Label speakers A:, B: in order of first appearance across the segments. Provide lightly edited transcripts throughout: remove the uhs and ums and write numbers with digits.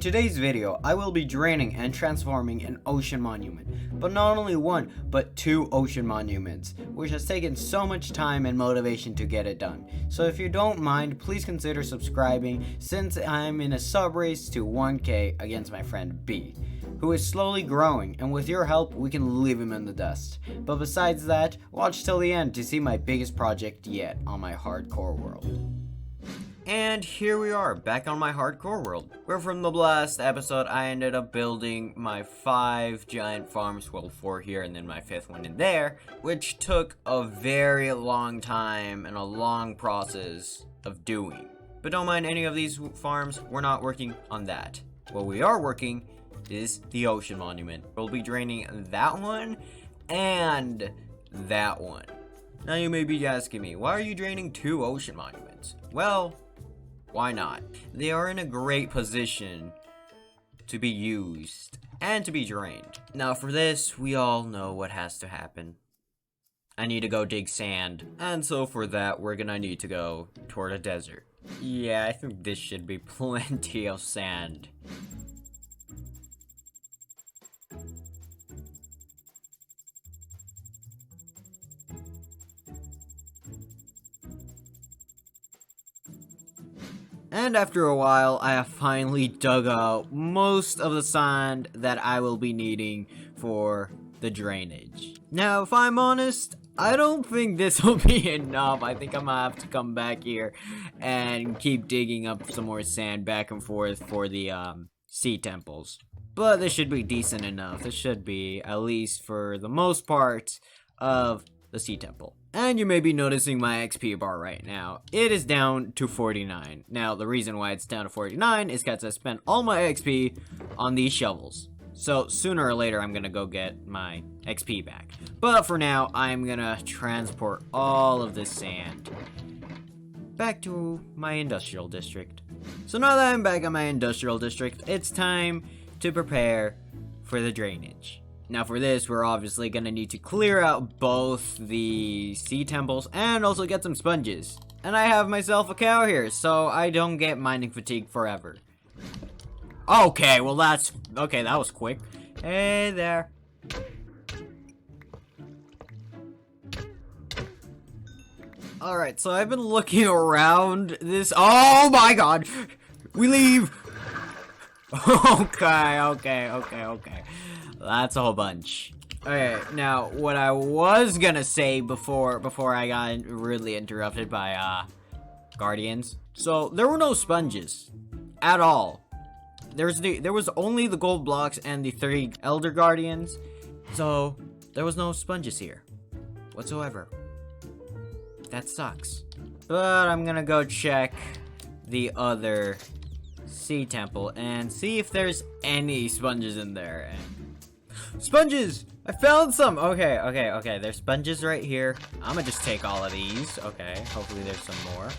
A: today's video, I will be draining and transforming an ocean monument, but not only one, but two ocean monuments, which has taken so much time and motivation to get it done. So if you don't mind, please consider subscribing since I'm in a sub race to 1K against my friend B, who is slowly growing, and with your help, we can leave him in the dust. But besides that, watch till the end to see my biggest project yet on my hardcore world. And here we are, back on my hardcore world, where from the last episode I ended up building my 5 giant farms, well 4 here and then my 5th one in there, which took a very long time and a long process of doing. But don't mind any of these farms, we're not working on that. What we are working is the ocean monument. We'll be draining that one and that one. Now you may be asking me, why are you draining 2 ocean monuments? Well, why not? They are in a great position to be used and to be drained. Now for this, we all know what has to happen. I need to go dig sand. And so for that, we're gonna need to go toward a desert. Yeah, I think this should be plenty of sand. And after a while, I have finally dug out most of the sand that I will be needing for the drainage. Now, if I'm honest, I don't think this will be enough. I think I'm gonna have to come back here and keep digging up some more sand back and forth for the sea temples. But this should be decent enough. This should be, at least for the most part, of the sea temple. And you may be noticing my XP bar right now. It is down to 49. Now, the reason why it's down to 49 is because I spent all my XP on these shovels. So, sooner or later, I'm gonna go get my XP back. But for now, I'm gonna transport all of this sand back to my industrial district. So now that I'm back in my industrial district, it's time to prepare for the drainage. Now for this, we're obviously gonna need to clear out both the sea temples and also get some sponges. And I have myself a cow here, so I don't get mining fatigue forever. Okay, well that was quick. Hey there. Alright, so I've been looking around this. Oh my god! We leave! Okay. That's a whole bunch. Okay, now what I was gonna say before I got rudely interrupted by guardians. So there were no sponges at all. There was only the gold blocks and the 3 elder guardians. So there was no sponges here whatsoever. That sucks. But I'm gonna go check the other sea temple and see if there's any sponges in there. Sponges! I found some! Okay. There's sponges right here. I'm gonna just take all of these. Okay, hopefully there's some more.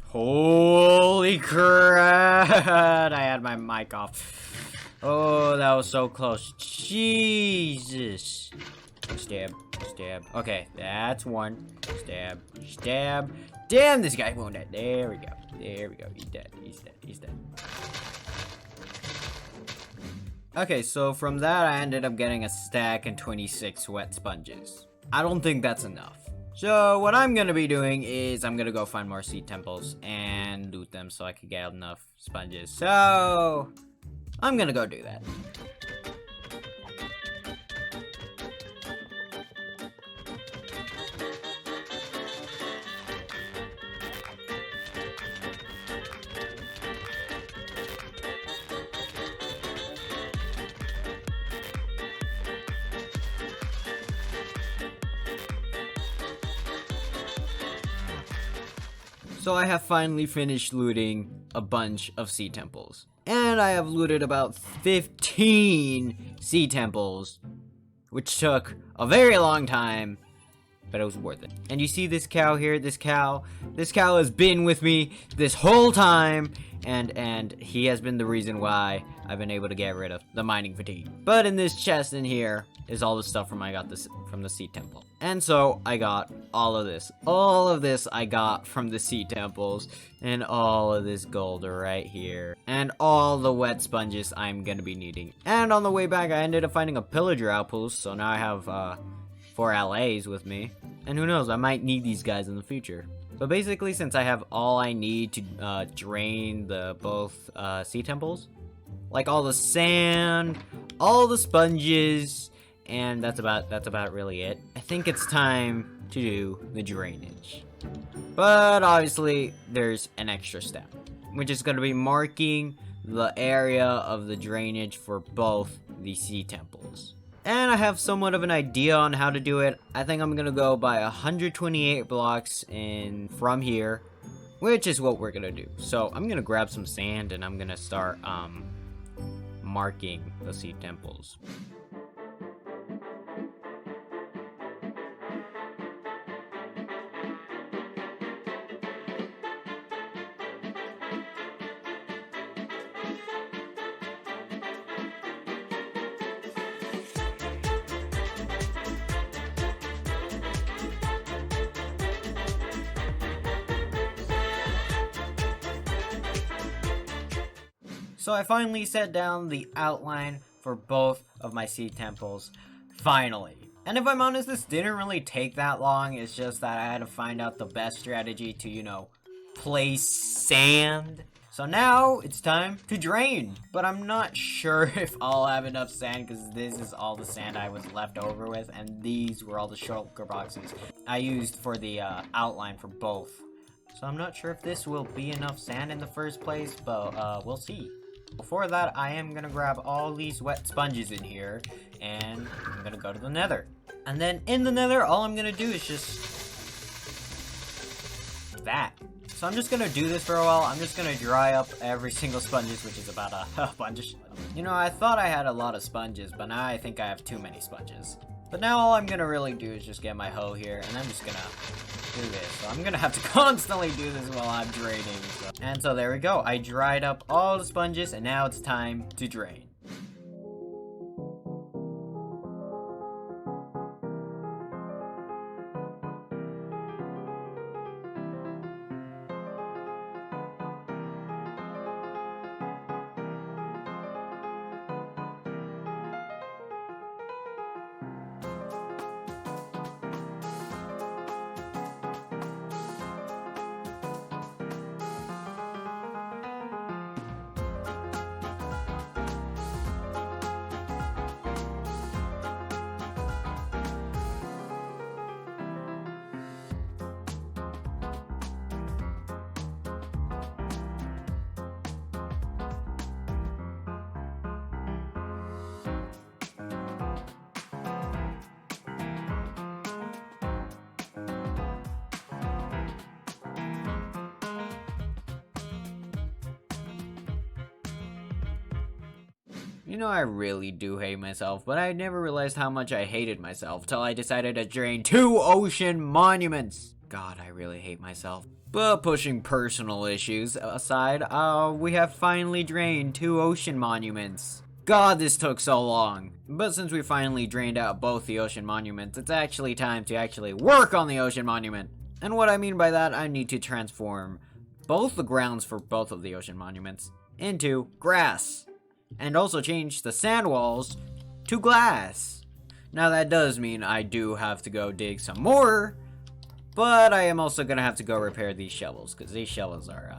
A: Holy crap! I had my mic off. Oh, that was so close. Jesus. Stab. Okay, that's one. Stab. Damn, this guy won't dead. There we go. He's dead. Okay, so from that, I ended up getting a stack and 26 wet sponges. I don't think that's enough. So what I'm gonna be doing is I'm gonna go find more sea temples and loot them so I can get enough sponges. So I'm gonna go do that. So I have finally finished looting a bunch of sea temples. And I have looted about 15 sea temples, which took a very long time but it was worth it. And you see this cow here, this cow has been with me this whole time, and he has been the reason why I've been able to get rid of the mining fatigue. But in this chest in here is all the stuff from I got this from the Sea Temple. And so I got all of this. All of this I got from the Sea Temples, and all of this gold right here, and all the wet sponges I'm gonna be needing. And on the way back, I ended up finding a pillager outpost, so now I have 4 LAs with me. And who knows, I might need these guys in the future. But basically, since I have all I need to drain the both Sea Temples, like all the sand, all the sponges, and that's about really it. I think it's time to do the drainage. But obviously, there's an extra step, which is going to be marking the area of the drainage for both the Sea Temples. And I have somewhat of an idea on how to do it. I think I'm going to go by 128 blocks from here, which is what we're going to do. So I'm going to grab some sand and I'm going to start marking the Sea Temples. So I finally set down the outline for both of my Sea Temples, finally. And if I'm honest, this didn't really take that long. It's just that I had to find out the best strategy to, you know, place sand. So now it's time to drain. But I'm not sure if I'll have enough sand, because this is all the sand I was left over with, and these were all the shulker boxes I used for the outline for both. So I'm not sure if this will be enough sand in the first place, but we'll see. Before that, I am gonna grab all these wet sponges in here, and I'm gonna go to the nether. And then in the nether, all I'm gonna do is just that. So I'm just gonna do this for a while. I'm just gonna dry up every single sponges, which is about a bunch. You know, I thought I had a lot of sponges, but now I think I have too many sponges. But now all I'm gonna really do is just get my hoe here, and I'm just gonna do this. So I'm gonna have to constantly do this while I'm draining. And so there we go. I dried up all the sponges, and now it's time to drain. You know, I really do hate myself, but I never realized how much I hated myself till I decided to drain 2 ocean monuments. God, I really hate myself. But pushing personal issues aside, we have finally drained 2 ocean monuments. God, this took so long. But since we finally drained out both the ocean monuments, it's actually time to actually work on the ocean monument. And what I mean by that, I need to transform both the grounds for both of the ocean monuments into grass. And also change the sand walls to glass. Now that does mean I do have to go dig some more, but I am also gonna have to go repair these shovels, because these shovels are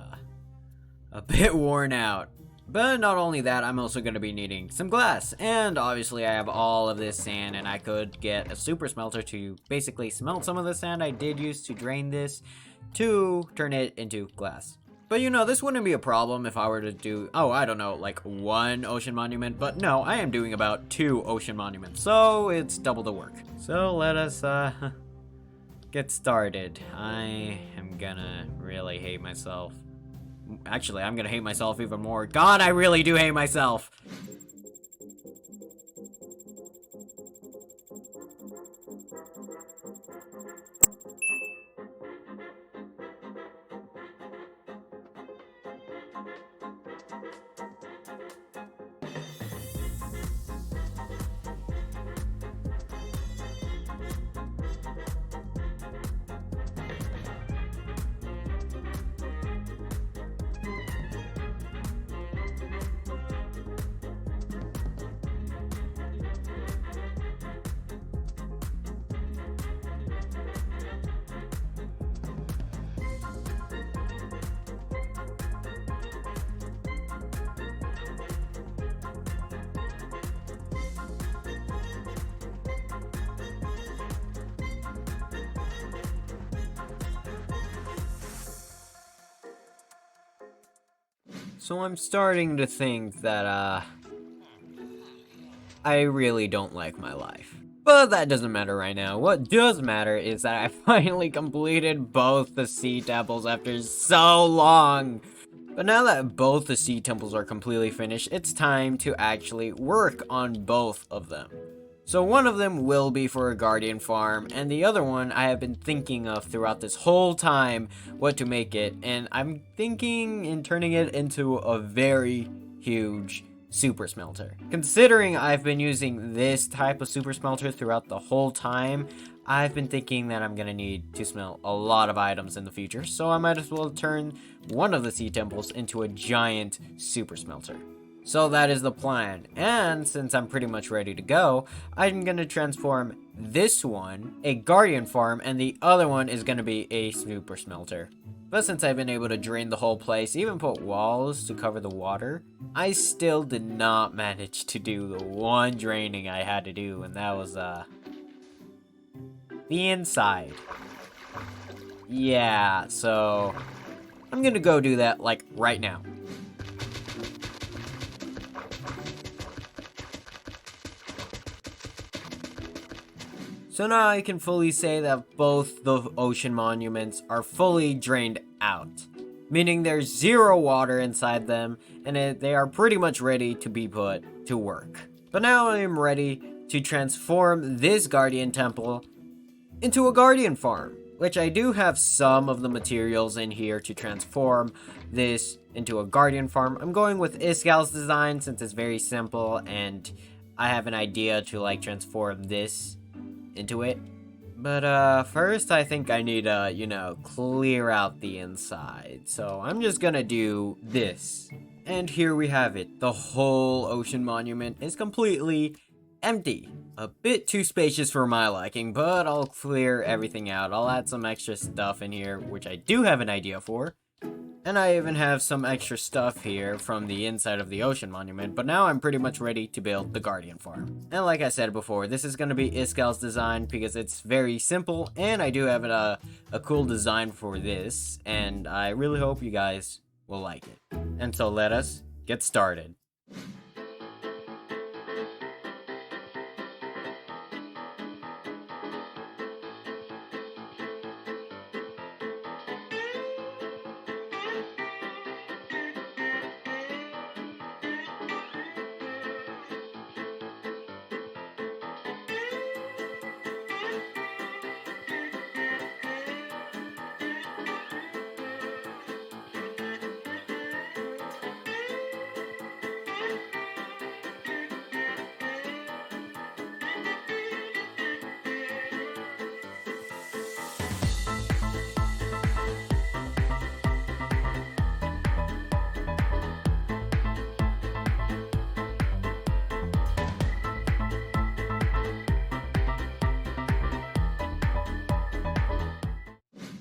A: a bit worn out. But not only that, I'm also gonna be needing some glass, and obviously I have all of this sand, and I could get a super smelter to basically smelt some of the sand I did use to drain this to turn it into glass. But you know, this wouldn't be a problem if I were to do, I don't know, like 1 ocean monument. But no, I am doing about 2 ocean monuments, so it's double the work. So let us get started. I am gonna really hate myself. Actually, I'm gonna hate myself even more. God, I really do hate myself.
B: So I'm starting to think that, I really don't like my life. But that doesn't matter right now. What does matter is that I finally completed both the sea temples after so long. But now that both the sea temples are completely finished, it's time to actually work on both of them. So one of them will be for a guardian farm, and the other one I have been thinking of throughout this whole time what to make it, and I'm thinking in turning it into a very huge super smelter. Considering I've been using this type of super smelter throughout the whole time, I've been thinking that I'm gonna need to smelt a lot of items in the future, so I might as well turn one of the sea temples into a giant super smelter. So that is the plan, and since I'm pretty much ready to go, I'm gonna transform this one a guardian farm, and the other one is gonna be a super smelter. But since I've been able to drain the whole place, even put walls to cover the water, I still did not manage to do the one draining I had to do, and that was, the inside. Yeah, so I'm gonna go do that, like, right now. So now I can fully say that both the ocean monuments are fully drained out, meaning there's zero water inside them, and they are pretty much ready to be put to work. But now I am ready to transform this guardian temple into a guardian farm, which I do have some of the materials in here to transform this into a guardian farm. I'm going with Iskal's design since it's very simple, and I have an idea to like transform this into it. But first I think I need to, clear out the inside. So I'm just gonna do this. And here we have it. The whole ocean monument is completely empty. A bit too spacious for my liking, but I'll clear everything out. I'll add some extra stuff in here, which I do have an idea for. And I even have some extra stuff here from the inside of the ocean monument, but now I'm pretty much ready to build the guardian farm. And like I said before, this is going to be Iskal's design because it's very simple, and I do have a cool design for this, and I really hope you guys will like it. And so let us get started.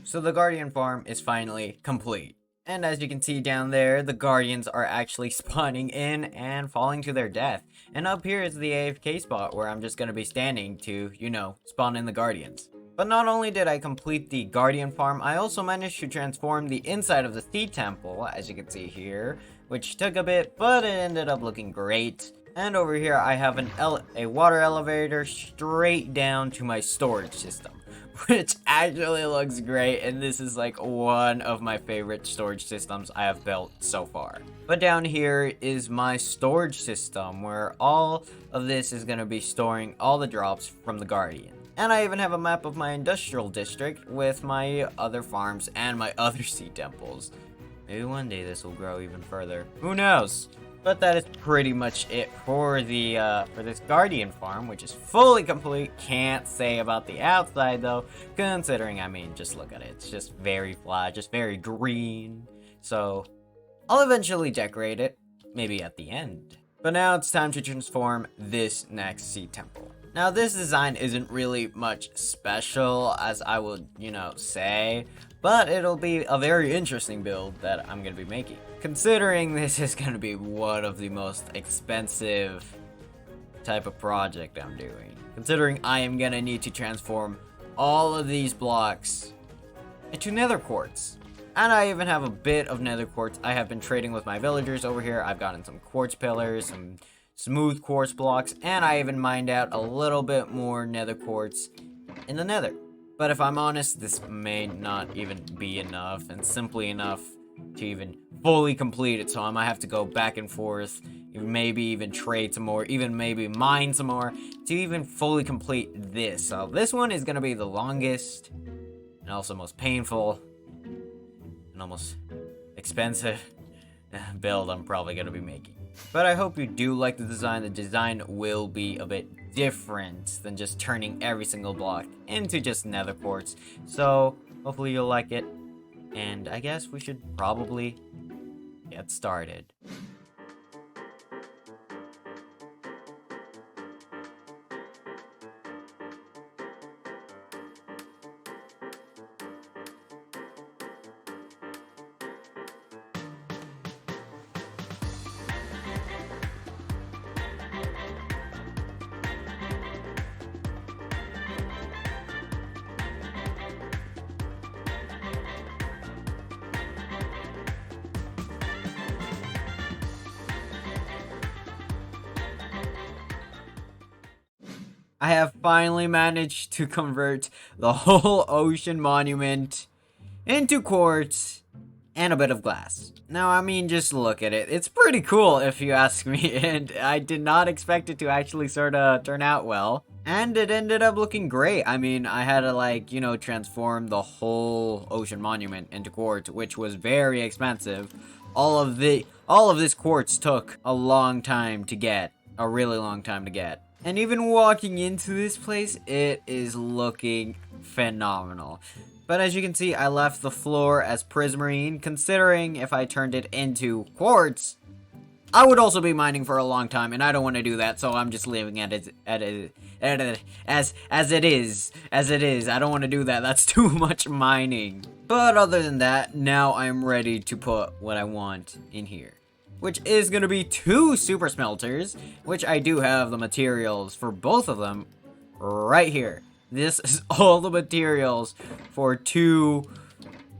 B: So the Guardian farm is finally complete. And as you can see down there, the Guardians are actually spawning in and falling to their death. And up here is the AFK spot where I'm just going to be standing to, spawn in the Guardians. But not only did I complete the Guardian farm, I also managed to transform the inside of the Sea Temple, as you can see here, which took a bit, but it ended up looking great. And over here I have a water elevator straight down to my storage system, which actually looks great, and this is like one of my favorite storage systems I have built so far. But down here is my storage system where all of this is going to be storing all the drops from the Guardian. And I even have a map of my industrial district with my other farms and my other sea temples. Maybe one day this will grow even further. Who knows? But that is pretty much it for this Guardian farm, which is fully complete. Can't say about the outside though, considering, just look at it. It's just very flat, just very green. So I'll eventually decorate it, maybe at the end. But now it's time to transform this next sea temple. Now this design isn't really much special as I would, say, but it'll be a very interesting build that I'm going to be making. Considering this is going to be one of the most expensive type of project I'm doing. Considering I am going to need to transform all of these blocks into nether quartz. And I even have a bit of nether quartz. I have been trading with my villagers over here. I've gotten some quartz pillars, some smooth quartz blocks, and I even mined out a little bit more nether quartz in the nether. But if I'm honest, this may not even be enough, and simply enough to even fully complete it. So I might have to go back and forth, maybe even trade some more, even maybe mine some more to even fully complete this. So this one is going to be the longest and also most painful and almost expensive build I'm probably going to be making. But I hope you do like the design. The design will be a bit different than just turning every single block into just nether quartz. So hopefully you'll like it. And I guess we should probably get started. I have finally managed to convert the whole ocean monument into quartz and a bit of glass. Now, I mean, just look at it. It's pretty cool if you ask me, and I did not expect it to actually sort of turn out well. And it ended up looking great. I mean, I had to like, transform the whole ocean monument into quartz, which was very expensive. All of this quartz took a long time to get, a really long time to get. And even walking into this place, it is looking phenomenal. But as you can see, I left the floor as prismarine, considering if I turned it into quartz, I would also be mining for a long time, and I don't want to do that, so I'm just leaving it as it is. I don't want to do that. That's too much mining. But other than that, now I'm ready to put what I want in here, which is going to be 2 super smelters, which I do have the materials for both of them right here. This is all the materials for 2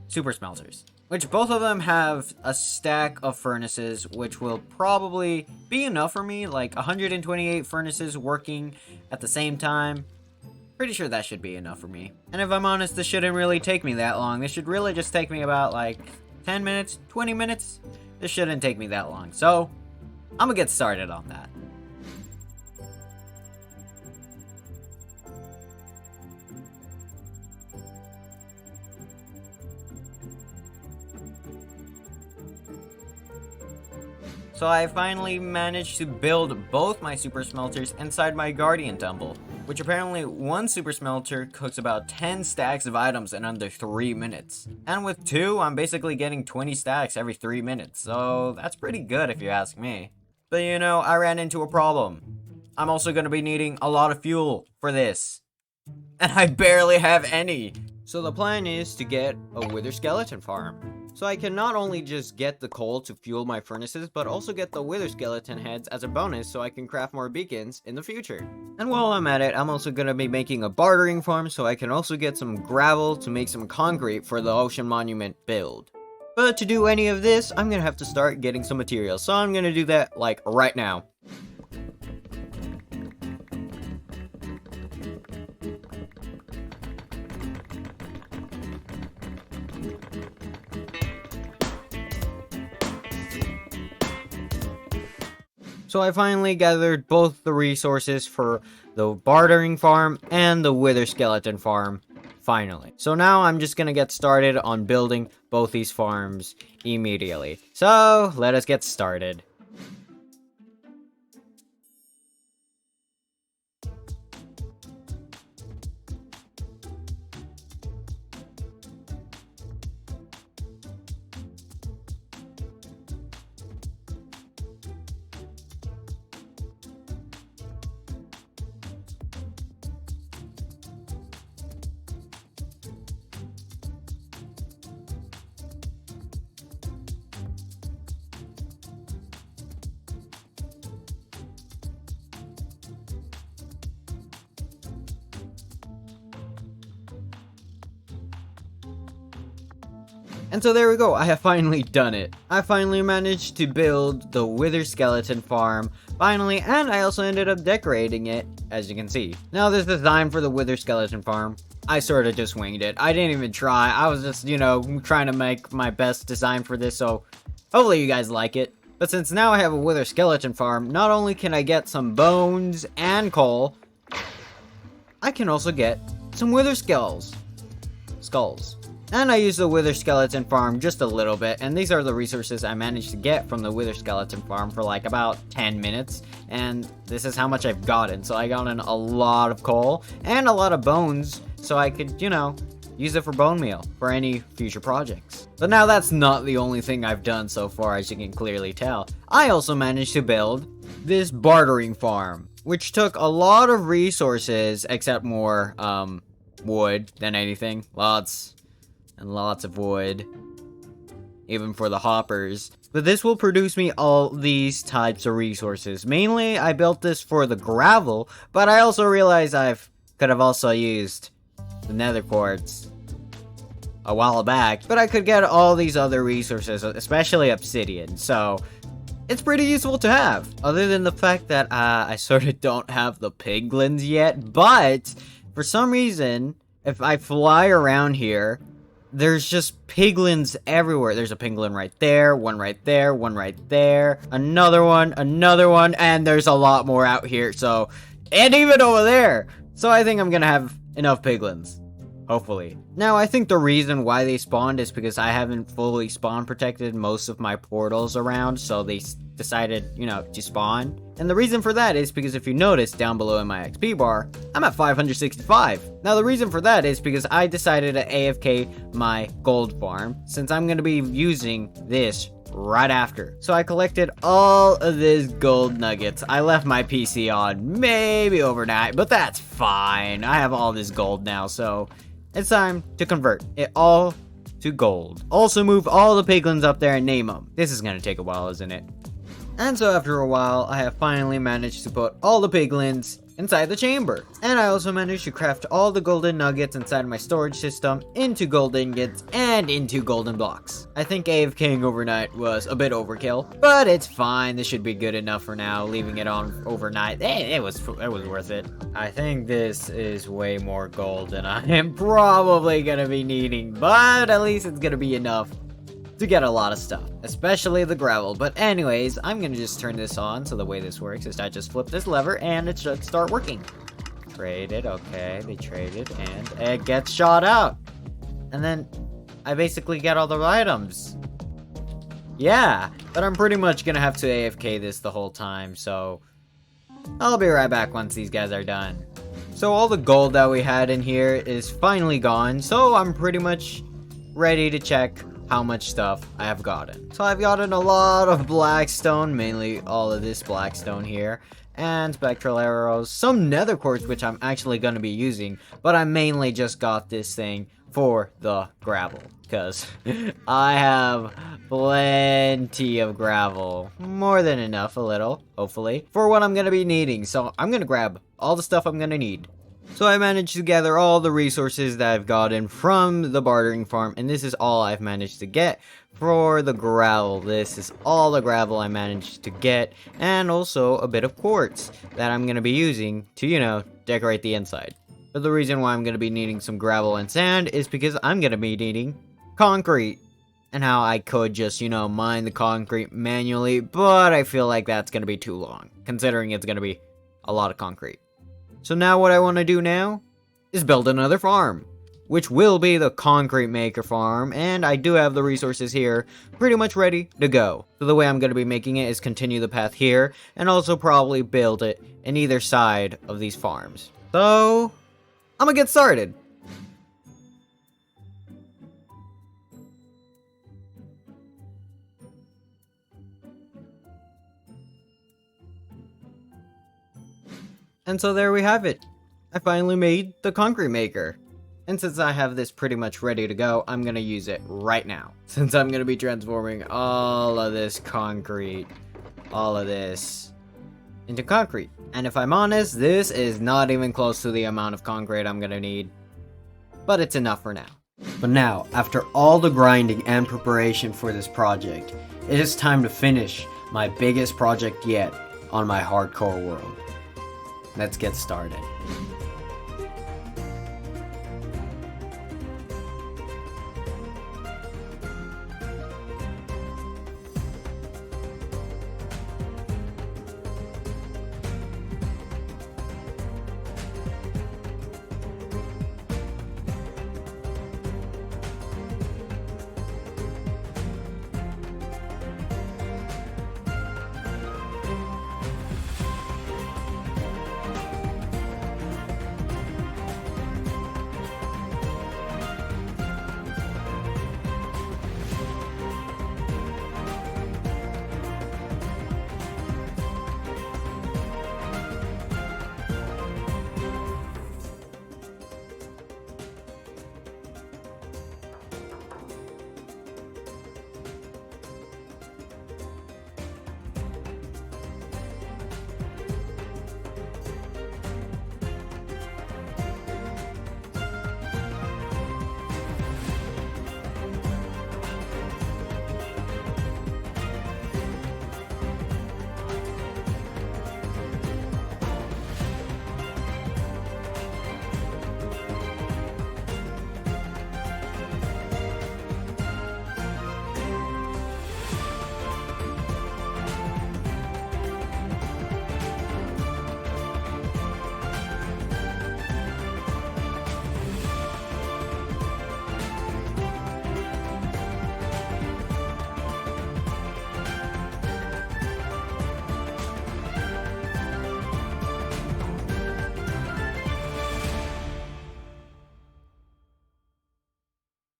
B: super smelters, which both of them have a stack of furnaces, which will probably be enough for me, like 128 furnaces working at the same time. Pretty sure that should be enough for me. And if I'm honest, this shouldn't really take me that long. This should really just take me about like 10 minutes, 20 minutes. This shouldn't take me that long, so I'm gonna get started on that. So I finally managed to build both my super smelters inside my guardian temple, which apparently one super smelter cooks about 10 stacks of items in under 3 minutes. And with 2, I'm basically getting 20 stacks every 3 minutes, so that's pretty good if you ask me. But I ran into a problem. I'm also going to be needing a lot of fuel for this, and I barely have any. So the plan is to get a wither skeleton farm. So I can not only just get the coal to fuel my furnaces, but also get the wither skeleton heads as a bonus so I can craft more beacons in the future. And while I'm at it, I'm also going to be making a bartering farm so I can also get some gravel to make some concrete for the ocean monument build. But to do any of this, I'm going to have to start getting some materials. So I'm going to do that like right now. So I finally gathered both the resources for the bartering farm and the wither skeleton farm, finally. So now I'm just gonna get started on building both these farms immediately. So let us get started.
A: And so there we go, I have finally done it. I finally managed to build the Wither Skeleton farm, finally, and I also ended up decorating it, as you can see. Now this design for the Wither Skeleton farm, I sort of just winged it. I didn't even try, I was just, trying to make my best design for this, so hopefully you guys like it. But since now I have a Wither Skeleton farm, not only can I get some bones and coal, I can also get some Wither Skulls. And I use the Wither Skeleton farm just a little bit, and these are the resources I managed to get from the Wither Skeleton farm for like about 10 minutes, and this is how much I've gotten. So I got in a lot of coal and a lot of bones, so I could, use it for bone meal for any future projects. But now that's not the only thing I've done so far, as you can clearly tell. I also managed to build this bartering farm, which took a lot of resources, except more, wood than anything. Lots and lots of wood, even for the hoppers. But this will produce me all these types of resources. Mainly, I built this for the gravel, but I also realized could have also used the nether quartz a while back, but I could get all these other resources, especially obsidian, so it's pretty useful to have. Other than the fact that I sort of don't have the piglins yet, but for some reason, if I fly around here, there's just piglins everywhere. There's a piglin right there, one right there, one right there, another one, and there's a lot more out here, so, and even over there. So I think I'm gonna have enough piglins. Hopefully. Now, I think the reason why they spawned is because I haven't fully spawn protected most of my portals around, so they decided, to spawn. And the reason for that is because if you notice down below in my XP bar, I'm at 565. Now, the reason for that is because I decided to AFK my gold farm, since I'm going to be using this right after. So I collected all of this gold nuggets. I left my PC on maybe overnight, but that's fine. I have all this gold now, so it's time to convert it all to gold. Also move all the piglins up there and name them. This is gonna take a while, isn't it? And so after a while, I have finally managed to put all the piglins inside the chamber. And I also managed to craft all the golden nuggets inside my storage system into gold ingots and into golden blocks. I think AFKing overnight was a bit overkill, but it's fine. This should be good enough for now. Leaving it on overnight, it was worth it. I think this is way more gold than I am probably gonna be needing, but at least it's gonna be enough to get a lot of stuff, especially the gravel. But anyways, I'm gonna just turn this on. So the way this works is I just flip this lever and it should start working. Traded, okay, they traded, and it gets shot out. And then I basically get all the items. Yeah, but I'm pretty much gonna have to AFK this the whole time, so I'll be right back once these guys are done. So all the gold that we had in here is finally gone, so I'm pretty much ready to check how much stuff I have gotten. So I've gotten a lot of blackstone, mainly all of this blackstone here, and spectral arrows, some nether quartz, which I'm actually going to be using, but I mainly just got this thing for the gravel, because I have plenty of gravel, more than enough, a little, hopefully, for what I'm going to be needing. So I'm going to grab all the stuff I'm going to need. So I managed to gather all the resources that I've gotten from the bartering farm, and this is all I've managed to get for the gravel. This is all the gravel I managed to get, and also a bit of quartz that I'm going to be using to, decorate the inside. But the reason why I'm going to be needing some gravel and sand is because I'm going to be needing concrete. And how I could just, mine the concrete manually, but I feel like that's going to be too long, considering it's going to be a lot of concrete. So now what I want to do now is build another farm, which will be the concrete maker farm, and I do have the resources here pretty much ready to go. So the way I'm going to be making it is continue the path here, and also probably build it in either side of these farms. So I'm going to get started. And so there we have it. I finally made the concrete maker. And since I have this pretty much ready to go, I'm gonna use it right now. Since I'm gonna be transforming all of this concrete, all of this, into concrete. And if I'm honest, this is not even close to the amount of concrete I'm gonna need. But it's enough for now. But now, after all the grinding and preparation for this project, it is time to finish my biggest project yet on my hardcore world. Let's get started.